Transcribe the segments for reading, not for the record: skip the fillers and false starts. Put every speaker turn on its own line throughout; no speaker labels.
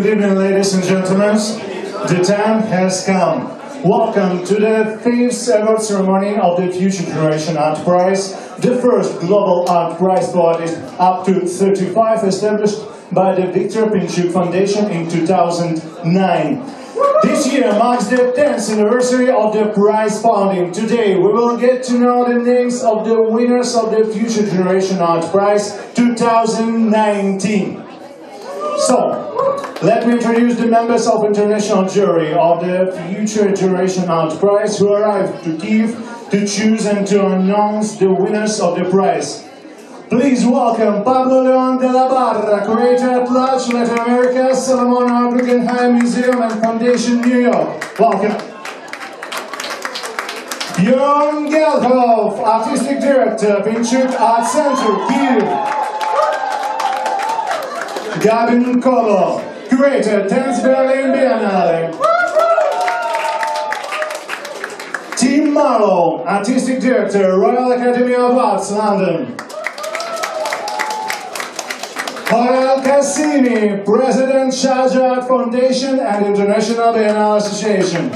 Good evening, ladies and gentlemen. The time has come. Welcome to the 5th ever ceremony of the Future Generation Art Prize, the first global art prize for artists up to 35, established by the Victor Pinchuk Foundation in 2009. This year marks the 10th anniversary of the prize founding. Today we will get to know the names of the winners of the Future Generation Art Prize 2019. So, let me introduce the members of international jury of the Future Generation Art Prize who arrived to Kyiv to choose and to announce the winners of the prize. Please welcome Pablo León de la Barra, curator at large, Latin America, Celemonía Guggenheim Museum and Foundation, New York. Welcome. Björn Geldhoff, artistic director, PinchukArtCentre, Kyiv. Gabin Kolo, curator, 10th Berlin Biennale. Tim Marlowe, artistic director, Royal Academy of Arts, London. Joel Cassini, president, Sharjah Art Foundation and International Biennale Association.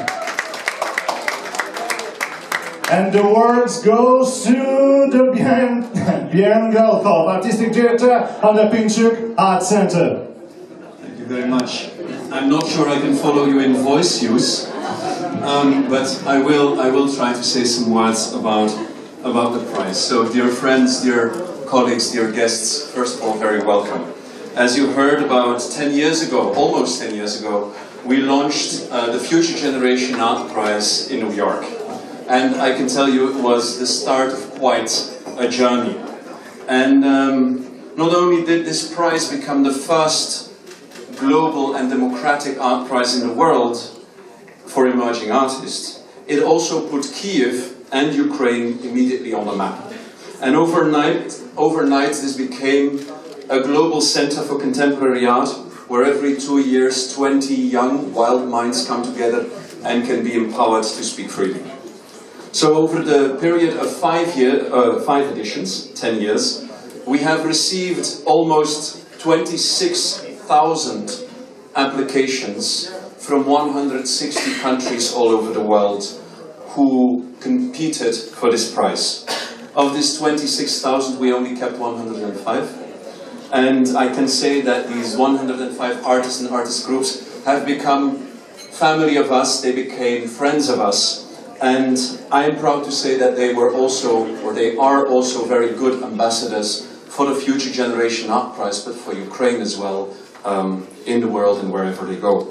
And the words goes to the Björn Geldhoff, artistic director of the PinchukArtCentre.
Thank you very much. I'm not sure I can follow you in voice use, but I will try to say some words about the prize. So, dear friends, dear colleagues, dear guests, first of all, very welcome. As you heard, about 10 years ago, almost 10 years ago, we launched the Future Generation Art Prize in New York. And I can tell you it was the start of quite a journey. And not only did this prize become the first global and democratic art prize in the world for emerging artists, it also put Kyiv and Ukraine immediately on the map. And overnight this became a global center for contemporary art, where every 2 years 20 young, wild minds come together and can be empowered to speak freely. So over the period of 5 editions, 10 years, we have received almost 26,000 applications from 160 countries all over the world who competed for this prize. Of this 26,000, we only kept 105. And I can say that these 105 artists and artist groups have become family of us, they became friends of us. And I am proud to say that they were also, or they are also, very good ambassadors for the Future Generation Art Prize, but for Ukraine as well, in the world and wherever they go.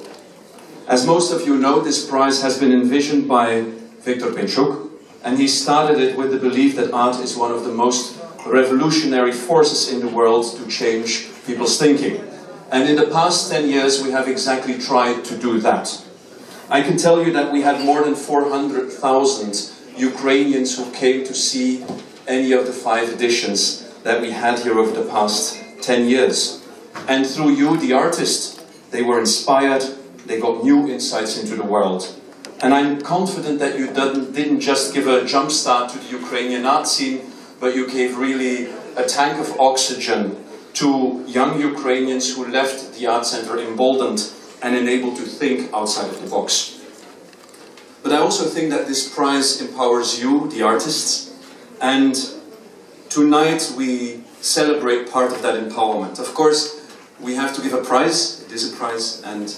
As most of you know, this prize has been envisioned by Victor Pinchuk, and he started it with the belief that art is one of the most revolutionary forces in the world to change people's thinking. And in the past 10 years, we have exactly tried to do that. I can tell you that we had more than 400,000 Ukrainians who came to see any of the 5 editions that we had here over the past 10 years. And through you, the artists, they were inspired, they got new insights into the world. And I'm confident that you didn't just give a jump start to the Ukrainian art scene, but you gave really a tank of oxygen to young Ukrainians who left the Art Center emboldened and enabled to think outside of the box. But I also think that this prize empowers you, the artists, and tonight we celebrate part of that empowerment. Of course, we have to give a prize, it is a prize, and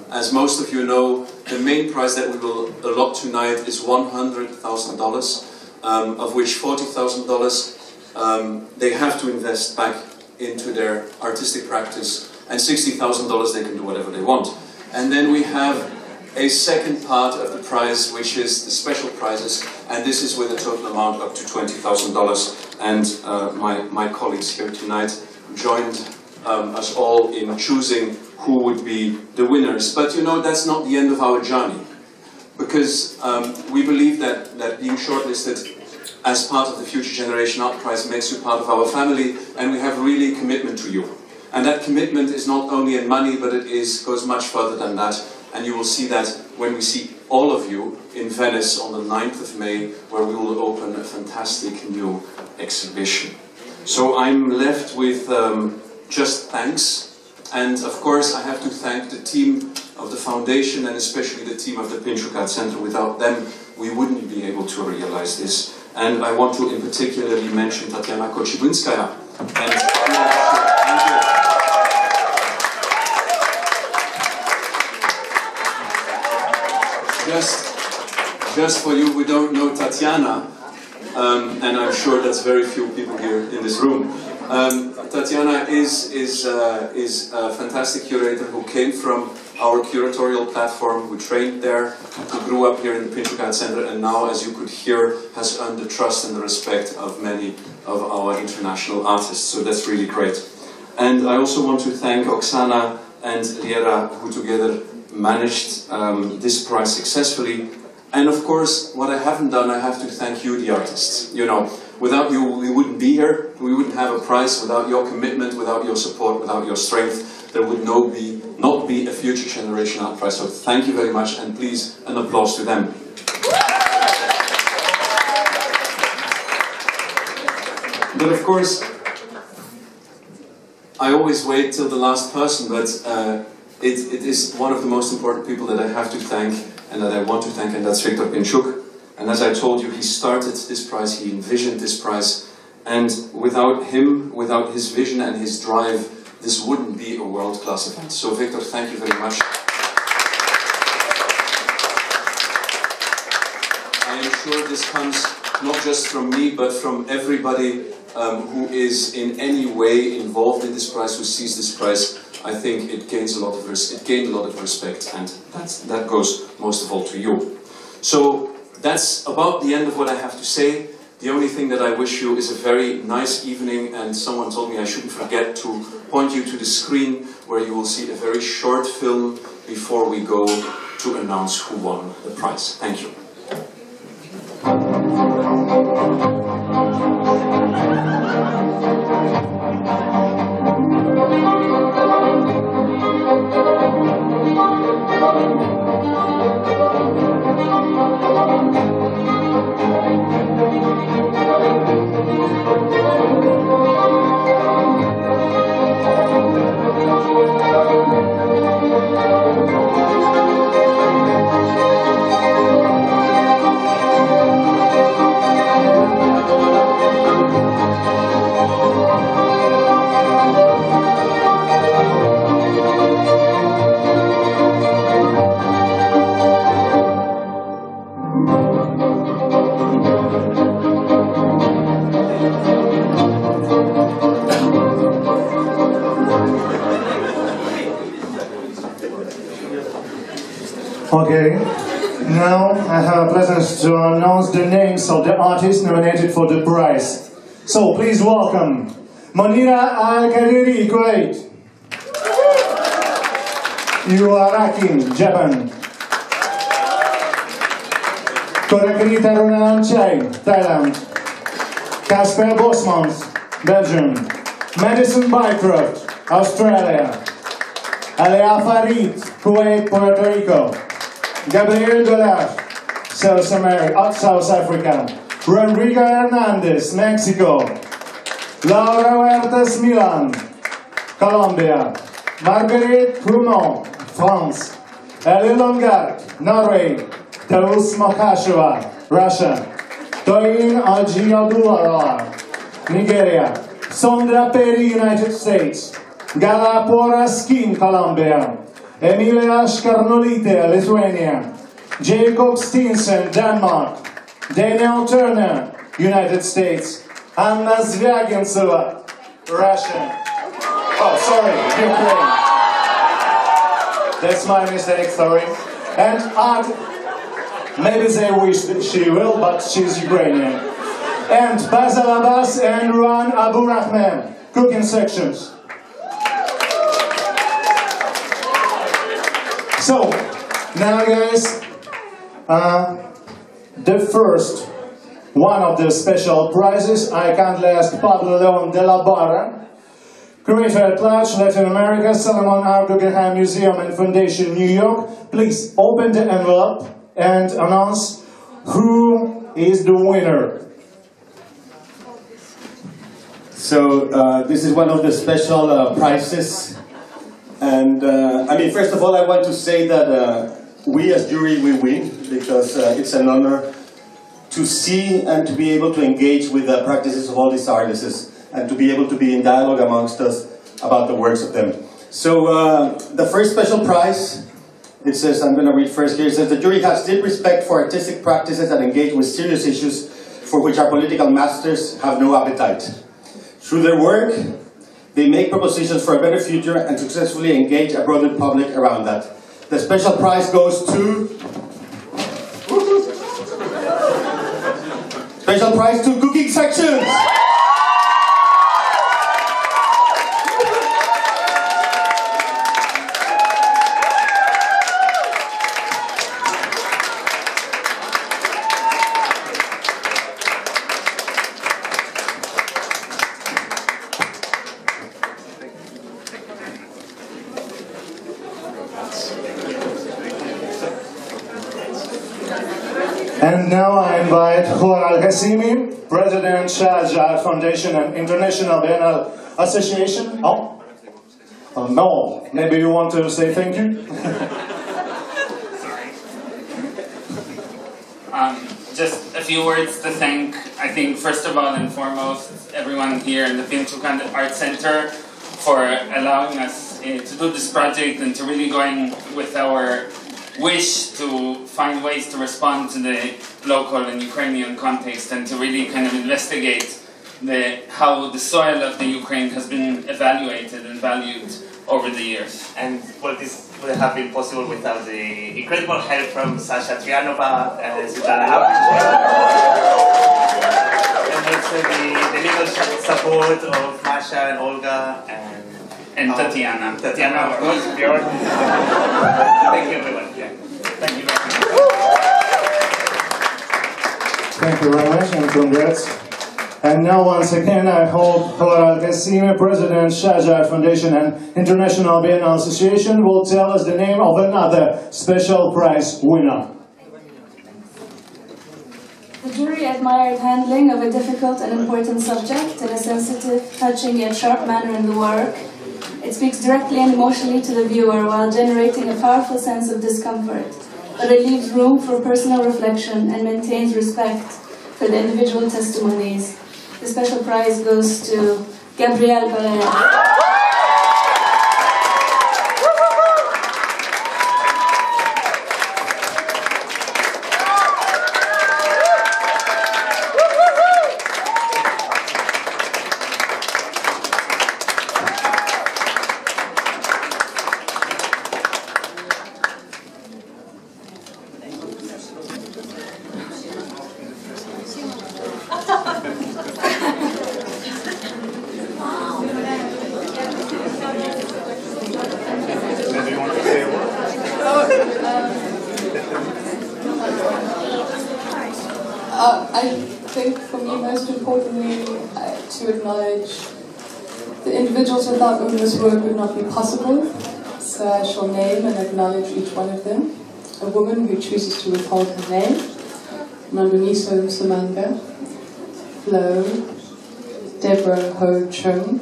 as most of you know, the main prize that we will allot tonight is $100,000, of which $40,000 they have to invest back into their artistic practice, and $60,000 they can do whatever they want. And then we have a second part of the prize, which is the special prizes, and this is with a total amount up to $20,000. And my colleagues here tonight joined us all in choosing who would be the winners. But you know, that's not the end of our journey, because we believe that being shortlisted as part of the Future Generation Art Prize makes you part of our family, and we have really commitment to you. And that commitment is not only in money, but it goes much further than that. And you will see that when we see all of you in Venice on the 9th of May, where we will open a fantastic new exhibition. So I'm left with just thanks And of course, I have to thank the team of the foundation and especially the team of the PinchukArtCentre. Without them, we wouldn't be able to realize this. And I want to in particularly mention Tatiana Kochibinskaya. And just for you who don't know Tatiana, and I'm sure that's very few people here in this room. Tatiana is a fantastic curator who came from our curatorial platform, who trained there, who grew up here in the PinchukArtCentre, and now, as you could hear, has earned the trust and the respect of many of our international artists. So that's really great. And I also want to thank Oksana and Liera, who together managed this prize successfully. And of course, what I haven't done, I have to thank you, the artists. You know, without you, we wouldn't be here. We wouldn't have a prize. Without your commitment, without your support, without your strength, there would not be a Future Generation Art Prize. So thank you very much, and please, an applause to them. But of course, I always wait till the last person, but it is one of the most important people that I have to thank, and that I want to thank, and that's Victor Pinchuk. And as I told you, he started this prize, he envisioned this prize, and without him, without his vision and his drive, this wouldn't be a world-class event. So Victor, thank you very much. I am sure this comes not just from me, but from everybody who is in any way involved in this prize, who sees this prize. I think it gains a lot of gained a lot of respect, and that goes most of all to you. So that's about the end of what I have to say. The only thing that I wish you is a very nice evening, and someone told me I shouldn't forget to point you to the screen where you will see a very short film before we go to announce who won the prize. Thank you.
Okay, now I have a pleasure to announce the names of the artists nominated for the prize. So please welcome Monira Al-Kadiri, Kuwait. Yuarakin, Japan. Korakrita Runanchai, Thailand. Casper Bosmans, Belgium. Madison Bycroft, Australia. Alea Farid, Kuwait, Puerto Rico. Gabriel Dolar, South Africa. Rodrigo Hernandez, Mexico. Laura Huertas, Milan, Colombia. Marguerite Prumont, France. Eli Longard, Norway. Taus Mokhasheva, Russia. Toyin Ajiadulara, Nigeria. Sondra Peri, United States. Gala Poraskin, Colombia. Emilia Skarnolite, Lithuania. Jacob Steensen, Denmark. Daniel Turner, United States. Anna Zviagintseva, Russia. Oh, sorry, Ukraine. That's my mistake, sorry. And Art, maybe they wish that she will, but she's Ukrainian. And Basel Abbas and Ruan Abu Rahman, cooking sections. So, now guys, the first one of the special prizes, I kindly ask Pablo Leon de la Barra, curator at large, Latin America, Solomon R. Guggenheim Museum and Foundation, New York. Please open the envelope and announce who is the winner.
So this is one of the special prizes And I mean, first of all, I want to say that we as jury, we win, because it's an honor to see and to be able to engage with the practices of all these artists and to be able to be in dialogue amongst us about the works of them. So the first special prize, it says, I'm going to read first here, it says, the jury has deep respect for artistic practices that engage with serious issues for which our political masters have no appetite. Through their work, they make propositions for a better future and successfully engage a broader public around that. The special prize goes to... Special prize to cooking sections!
And now I invite Jorge Al-Qasimi, President, Shahjad Foundation and International Biennale Association. Oh, no, maybe you want to say thank you?
Just a few words to thank, I think, first of all and foremost, everyone here in the PinchukArtCentre for allowing us to do this project and to really going with our wish to find ways to respond to the local and Ukrainian context and to really kind of investigate how the soil of the Ukraine has been evaluated and valued over the years.
And well, this would have been possible without the incredible help from Sasha Trianova and Svetlana Lapich, and also the legal support of Masha and Olga
And Tatiana.
Tatiana, of course, Bjorn. Thank you, everyone. Yeah. Thank you very much.
Thank you very much and congrats. And now once again I hope Jorge Al-Qasimi, President, Shahjad Foundation and International Biennale Association will tell us the name of another special prize winner.
The jury admired handling of a difficult and important subject in a sensitive, touching yet sharp manner in the work. It speaks directly and emotionally to the viewer while generating a powerful sense of discomfort, but it leaves room for personal reflection and maintains respect for the individual testimonies. The special prize goes to Gabriel Barrera.
I think for me most importantly to acknowledge the individuals without whom this work would not be possible. So I shall name and acknowledge each one of them. A woman who chooses to withhold her name, Manduniso Samanga, Flo, Deborah Ho Chung.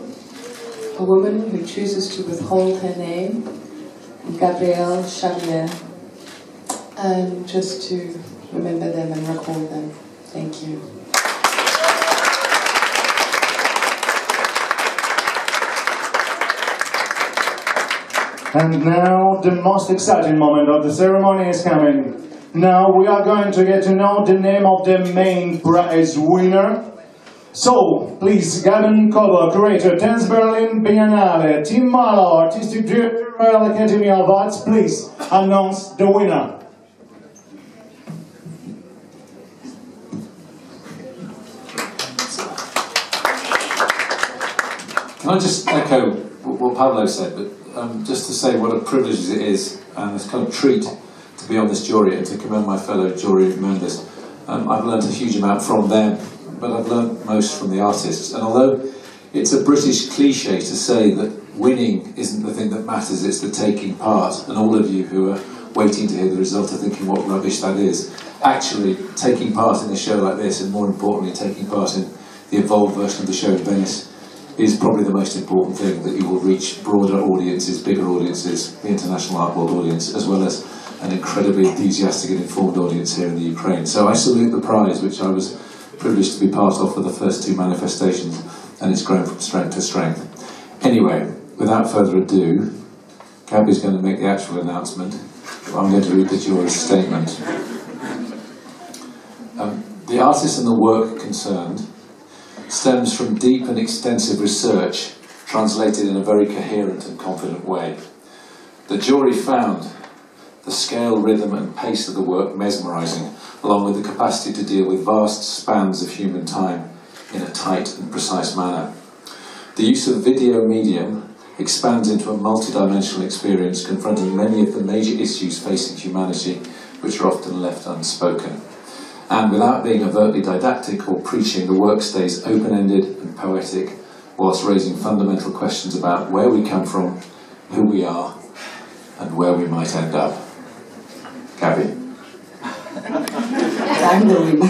A woman who chooses to withhold her name, Gabrielle Xavier. And just to remember them and recall them. Thank you.
And now the most exciting moment of the ceremony is coming. Now we are going to get to know the name of the main prize winner. So, please, Gavin Kobo, curator, Dance Berlin Biennale, Tim Marlow, artistic director, Royal Academy of Arts, please announce the winner.
Can I just echo what Pablo said, but just to say what a privilege it is, and it's kind of a treat to be on this jury and to commend my fellow jury members. I've learned a huge amount from them, but I've learned most from the artists. And although it's a British cliche to say that winning isn't the thing that matters, it's the taking part, and all of you who are waiting to hear the result are thinking what rubbish that is, actually taking part in a show like this, and more importantly taking part in the evolved version of the show in Venice, is probably the most important thing, that you will reach broader audiences, bigger audiences, the international art world audience, as well as an incredibly enthusiastic and informed audience here in the Ukraine. So I salute the prize, which I was privileged to be part of for the first 2 manifestations, and it's grown from strength to strength. Anyway, without further ado, Gabby's going to make the actual announcement. I'm going to read the jury's statement. The artist and the work concerned stems from deep and extensive research translated in a very coherent and confident way. The jury found the scale, rhythm and pace of the work mesmerising, along with the capacity to deal with vast spans of human time in a tight and precise manner. The use of video medium expands into a multi-dimensional experience confronting many of the major issues facing humanity, which are often left unspoken. And without being overtly didactic or preaching, the work stays open-ended and poetic, whilst raising fundamental questions about where we come from, who we are, and where we might end up. Gabby.
I'm the winner.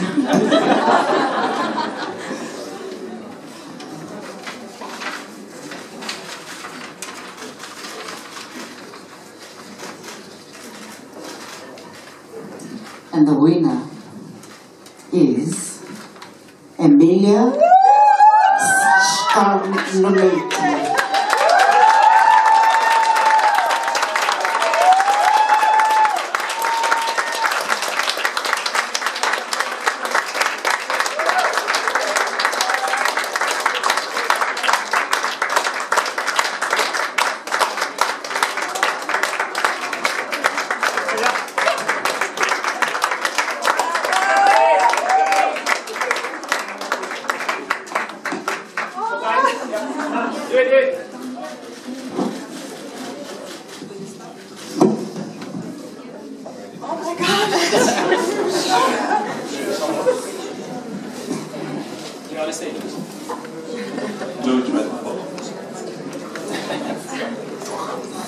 And the winner is Emilia Scarnometti.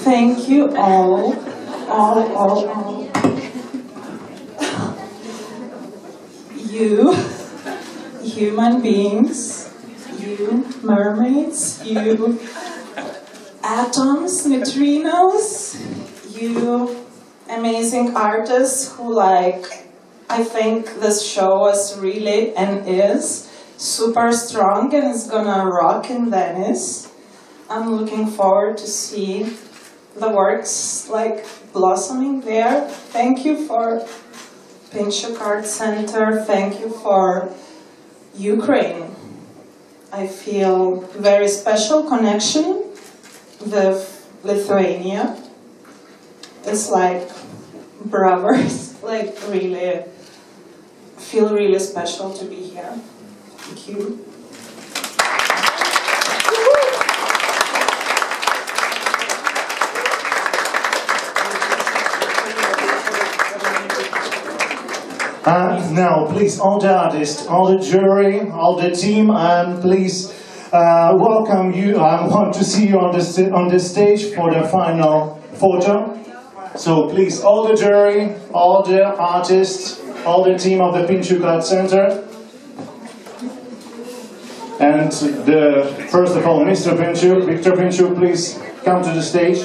Thank you all. You, human beings, you mermaids, you atoms, neutrinos, you amazing artists who I think this show was really and is super strong and is gonna rock in Venice. I'm looking forward to see the works blossoming there. Thank you for PinchukArtCentre. Thank you for Ukraine. I feel very special connection with Lithuania. It's like brothers. Really feel really special to be here. Thank you.
And now, please, all the artists, all the jury, all the team, and please welcome you. I want to see you on the stage for the final photo. So please, all the jury, all the artists, all the team of the PinchukArtCentre. And first of all, Mr. Pinchuk, Victor Pinchuk, please come to the stage.